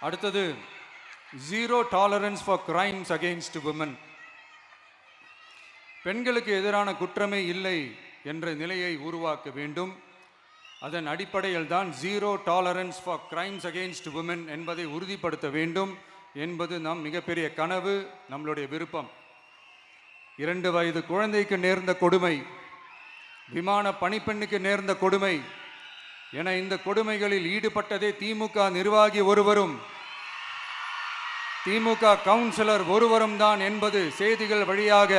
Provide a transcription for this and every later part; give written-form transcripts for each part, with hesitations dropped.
அடுத்தது zero tolerance for crimes against women. பெண்களுக்கு எதிரான குற்றமே இல்லை என்ற நிலையை உருவாக்க வேண்டும். அதன் அடிப்படையில் தான் zero tolerance for crimes against women என்பதை உறுதிப்படுத்த வேண்டும் என்பது நம் மிகப்பெரிய கனவு, நம்மளுடைய விருப்பம். 2 வயது குழந்தைக்கு நேர்ந்த கொடுமை, விமான பணிப்பெண்ணுக்கு நேர்ந்த கொடுமை என இந்த கொடுமைகளில் ஈடுபட்டதே திமுக நிர்வாகி ஒருவரும் திமுக கவுன்சிலர் ஒருவரும் தான் என்பது செய்திகள் வழியாக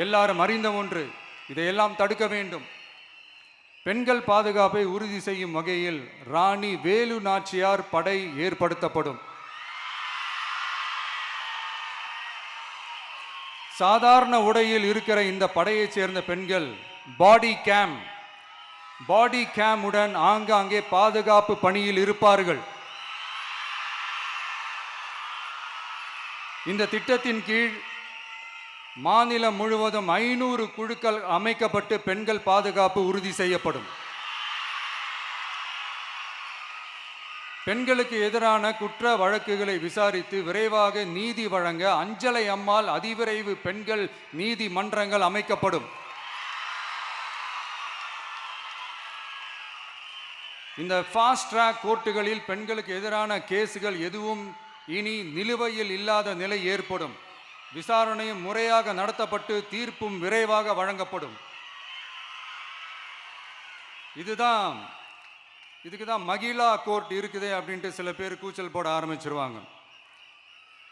எல்லாரும் அறிந்த ஒன்று. இதையெல்லாம் தடுக்க வேண்டும். பெண்கள் பாதுகாப்பை உறுதி செய்யும் வகையில் ராணி வேலு நாச்சியார் படை ஏற்படுத்தப்படும். சாதாரண உடையில் இருக்கிற இந்த படையைச் சேர்ந்த பெண்கள் பாடி கேம் உடன் ஆங்காங்கே பாதுகாப்பு பணியில் இருப்பார்கள். இந்த திட்டத்தின் கீழ் மாநிலம் முழுவதும் 500 குழுக்கள் அமைக்கப்பட்டு பெண்கள் பாதுகாப்பு உறுதி செய்யப்படும். பெண்களுக்கு எதிரான குற்ற வழக்குகளை விசாரித்து விரைவாக நீதி வழங்க அஞ்சலை அம்மாள் அதிவிரைவு பெண்கள் நீதிமன்றங்கள் அமைக்கப்படும். இந்த ஃபாஸ்ட் ட்ராக் கோர்ட்டுகளில் பெண்களுக்கு எதிரான கேஸுகள் எதுவும் இனி நிலுவையில் இல்லாத நிலை ஏற்படும். விசாரணையும் முறையாக நடத்தப்பட்டு தீர்ப்பும் விரைவாக வழங்கப்படும். இதுக்கு தான் மகிழா கோர்ட் இருக்குதே அப்படின்ட்டு சில பேர் கூச்சல் போட ஆரம்பிச்சிருவாங்க.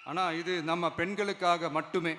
ஆனால் இது நம்ம பெண்களுக்காக மட்டுமே.